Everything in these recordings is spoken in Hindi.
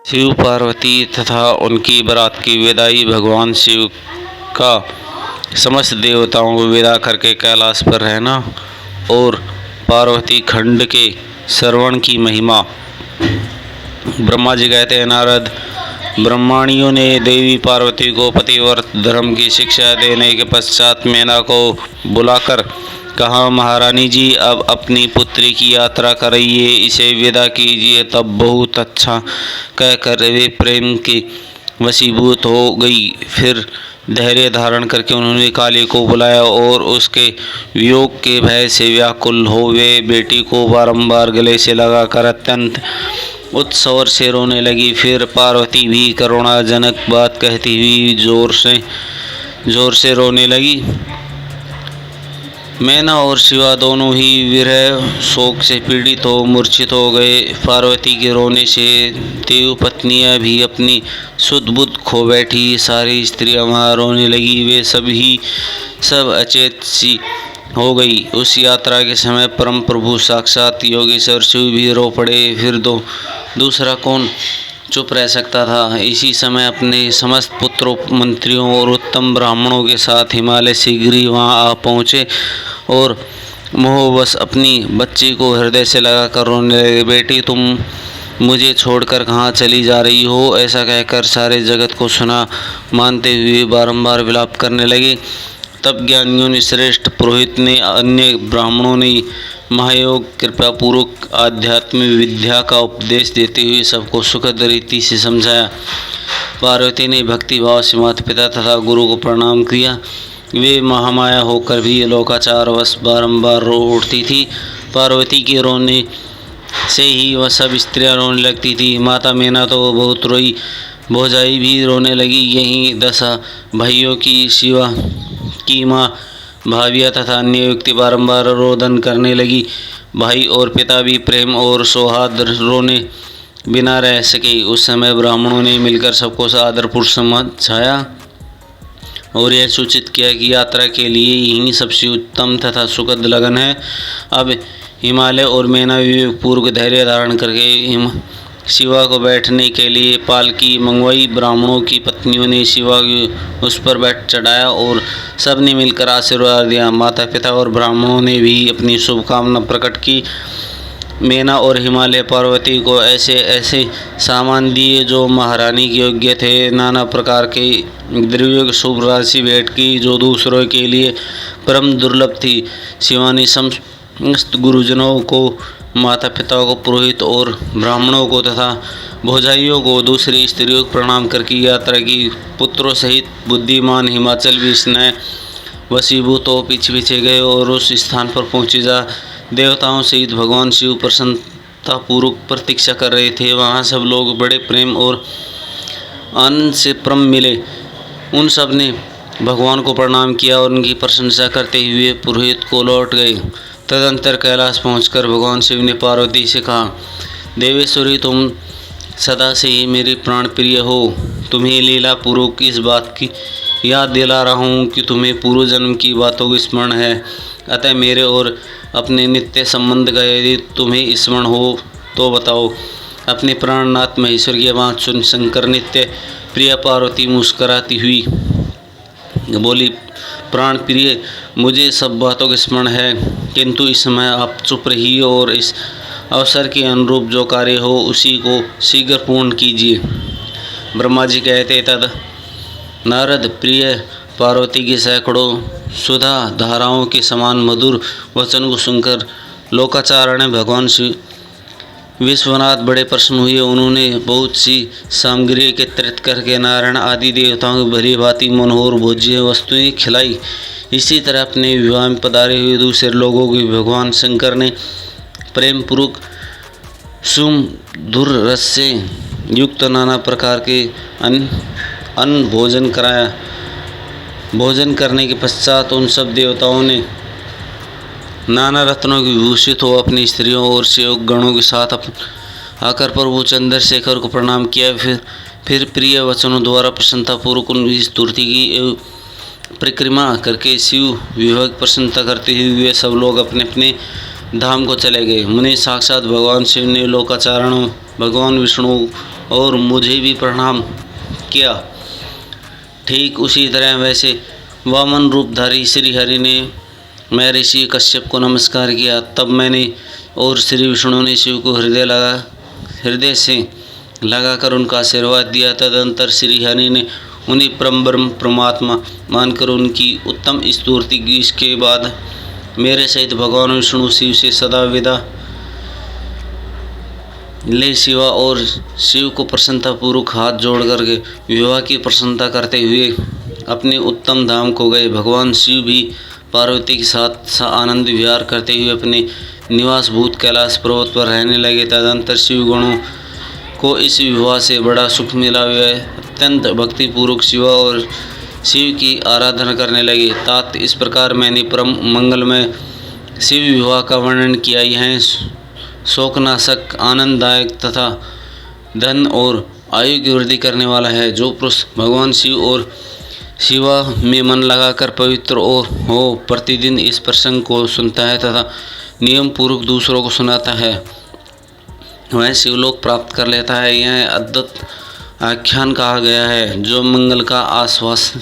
शिव पार्वती तथा उनकी बारात की विदाई। भगवान शिव का समस्त देवताओं को विदा करके कैलाश पर रहना और पार्वती खंड के श्रवण की महिमा। ब्रह्मा जी कहते हैं, नारद, ब्रह्माणियों ने देवी पार्वती को पतिव्रत धर्म की शिक्षा देने के पश्चात मैना को बुलाकर कहा, महारानी जी, अब अपनी पुत्री की यात्रा कराइए, इसे विदा कीजिए। तब बहुत अच्छा कहकर वे प्रेम के वशीभूत हो गई। फिर धैर्य धारण करके उन्होंने काली को बुलाया और उसके वियोग के भय से व्याकुल हो वे बेटी को बारंबार गले से लगाकर अत्यंत उत्सव से रोने लगी। फिर पार्वती भी करुणाजनक बात कहती हुई जोर से रोने लगी। मैना और शिवा दोनों ही विरह शोक से पीड़ित हो मूर्छित हो गए। पार्वती के रोने से देव पत्नियां भी अपनी सुध बुध खो बैठी। सारी स्त्रियां वहां रोने लगी। वे सब अचेत सी हो गई। उस यात्रा के समय परम प्रभु साक्षात योगेश्वर शिव भी रो पड़े। फिर दूसरा कौन चुप रह सकता था। इसी समय अपने समस्त पुत्रों, मंत्रियों और उत्तम ब्राह्मणों के साथ हिमालय शीघ्र ही वहाँ आ पहुँचे और मोहवश अपनी बच्ची को हृदय से लगाकर रोने लगे। बेटी, तुम मुझे छोड़कर कहाँ चली जा रही हो? ऐसा कहकर सारे जगत को सुना मानते हुए बारंबार विलाप करने लगे। तब ज्ञानियों ने, श्रेष्ठ पुरोहित ने, अन्य ब्राह्मणों ने महायोग कृपा पूर्वक आध्यात्मिक विद्या का उपदेश देते हुए सबको सुखद रीति से समझाया। पार्वती ने भक्ति भाव से माता पिता तथा गुरु को प्रणाम किया। वे महामाया होकर भी लोकाचारवश बारंबार रो उठती थी। पार्वती के रोने से ही वह सब स्त्रियां रोने लगती थी। माता मैना तो बहुत रोई, भौजाई भी रोने लगी। यहीं दशा भाइयों की, शिवा की माँ भाविया तथा अन्य व्यक्ति बारंबार रोदन करने लगी। भाई और पिता भी प्रेम और सौहार्द रोने बिना रह सके। उस समय ब्राह्मणों ने मिलकर सबको आदरपूर्वक समझाया और यह सूचित किया कि यात्रा के लिए यही सबसे उत्तम तथा सुखद लगन है। अब हिमालय और मैना विवेक पूर्वक धैर्य धारण करके शिवा को बैठने के लिए पालकी मंगवाई। ब्राह्मणों की पत्नियों ने शिवा को उस पर बैठ चढ़ाया और सबने मिलकर आशीर्वाद दिया। माता पिता और ब्राह्मणों ने भी अपनी शुभकामना प्रकट की। मैना और हिमालय पार्वती को ऐसे ऐसे सामान दिए जो महारानी के योग्य थे। नाना प्रकार के द्रव्यों की शुभ राशि भेंट की जो दूसरों के लिए परम दुर्लभ थी। शिवा ने समस्त गुरुजनों को, माता पिता को, पुरोहित और ब्राह्मणों को तथा भौजाइयों को, दूसरी स्त्रियों को प्रणाम करके यात्रा की। पुत्रों सहित बुद्धिमान हिमाचल भी स्नेह वशीभूत हो पीछे गए और उस स्थान पर पहुँचे जा देवताओं सहित भगवान शिव प्रसन्नता पूर्वक प्रतीक्षा कर रहे थे। वहाँ सब लोग बड़े प्रेम और आनंद से परम मिले। उन सब ने भगवान को प्रणाम किया और उनकी प्रशंसा करते हुए पुरोहित को लौट गए। तदंतर कैलाश पहुंचकर भगवान शिव ने पार्वती से कहा, देवेश्वरी, तुम सदा से ही मेरी प्राण प्रिय हो। तुम्हें लीला पूर्वक इस बात की याद दिला रहा हूँ कि तुम्हें पूर्व जन्म की बातों का स्मरण है। अतः मेरे और अपने नित्य संबंध का यदि तुम्हें स्मरण हो तो बताओ। अपने प्राणनाथ महेश्वर की बात सुन शंकर नित्य प्रिय पार्वती मुस्कुराती हुई बोली, प्राण प्रिय, मुझे सब बातों का स्मरण है, किंतु इस समय आप चुप रहिए और इस अवसर के अनुरूप जो कार्य हो उसी को शीघ्र पूर्ण कीजिए। ब्रह्मा जी कहते, तद नारद प्रिय पार्वती के सैकड़ों सुधा धाराओं के समान मधुर वचन को सुनकर लोकाचार्य भगवान श्री विश्वनाथ बड़े प्रसन्न हुए। उन्होंने बहुत सी सामग्री एकत्रित करके नारायण आदि देवताओं की भली भांति मनोहर भोज्य वस्तुएं खिलाई। इसी तरह अपने विवाह में पधारे हुए दूसरे लोगों को भगवान शंकर ने प्रेम पूर्वक सुमधुर रस से युक्त नाना प्रकार के अन्न भोजन कराया। भोजन करने के पश्चात उन सब देवताओं ने नाना रत्नों की विभूषित हो अपनी स्त्रियों और सेवक गणों के साथ आकर प्रभु चंद्रशेखर को प्रणाम किया। फिर प्रिय वचनों द्वारा प्रसन्नतापूर्वक उनकी स्तुति की परिक्रमा करके शिव विभग प्रसन्नता करते हुए सब लोग अपने अपने धाम को चले गए। मुनि साक्षात भगवान शिव ने लोकाचारण भगवान विष्णु और मुझे भी प्रणाम किया। ठीक उसी तरह वैसे वामन रूपधारी श्री हरि ने महर्षि कश्यप को नमस्कार किया। तब मैंने और श्री विष्णु ने शिव को हृदय से लगाकर उनका आशीर्वाद दिया। तदंतर श्री हरि ने उन्हें परम ब्रह्म परमात्मा मानकर उनकी उत्तम स्तुति की। इसके बाद मेरे सहित भगवान विष्णु शिव से सदा विदा ले शिवा और शिव को प्रसन्नतापूर्वक हाथ जोड़ करके विवाह की प्रसन्नता करते हुए अपने उत्तम धाम को गए। भगवान शिव भी पार्वती के साथ आनंद विहार करते हुए अपने निवास भूत कैलाश पर्वत पर रहने लगे। तदंतर शिव गणों को इस विवाह से बड़ा सुख मिला। वे अत्यंत भक्तिपूर्वक शिवा और शिव की आराधना करने लगे। तात इस प्रकार मैंने परम मंगलमय शिव विवाह का वर्णन किया। यह शोकनाशक, आनंददायक तथा धन और आयु की वृद्धि करने वाला है। जो पुरुष भगवान शिव और शिवा में मन लगाकर पवित्र और हो प्रतिदिन इस प्रसंग को सुनता है तथा नियम पूर्वक दूसरों को सुनाता है, वह शिवलोक प्राप्त कर लेता है। यह अद्भुत आख्यान कहा गया है जो मंगल का आश्वास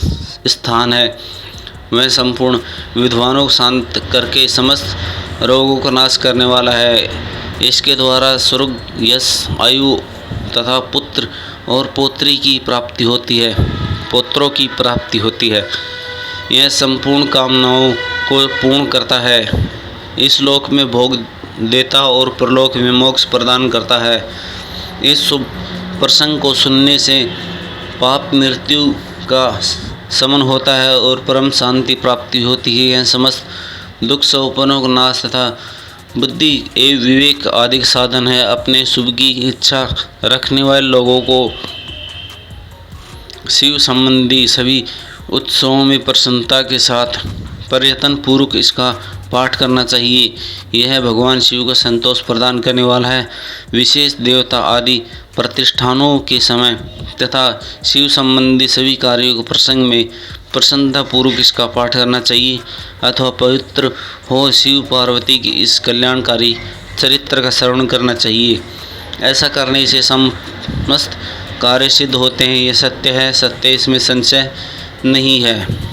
स्थान है। वह संपूर्ण विद्वानों को शांत करके समस्त रोगों का नाश करने वाला है। इसके द्वारा स्वर्ग, यश, आयु तथा पुत्र और पोत्री की प्राप्ति होती है, पुत्रों की प्राप्ति होती है। यह संपूर्ण कामनाओं को पूर्ण करता है, इस लोक में भोग देता और परलोक में मोक्ष प्रदान करता है। इस शुभ प्रसंग को सुनने से पाप मृत्यु का शमन होता है और परम शांति प्राप्ति होती है। यह समस्त दुख सौपनों का नाश तथा बुद्धि एवं विवेक आदि साधन है। अपने शुभ की इच्छा रखने वाले लोगों को शिव संबंधी सभी उत्सवों में प्रसन्नता के साथ प्रयत्न पूर्वक इसका पाठ करना चाहिए। यह भगवान शिव को संतोष प्रदान करने वाला है। विशेष देवता आदि प्रतिष्ठानों के समय तथा शिव संबंधी सभी कार्यों के प्रसंग में प्रसन्नता पूर्वक इसका पाठ करना चाहिए अथवा पवित्र हो शिव पार्वती की इस कल्याणकारी चरित्र का श्रवण करना चाहिए। ऐसा करने से समस्त कार्य सिद्ध होते हैं। यह सत्य है, सत्य इसमें संशय नहीं है।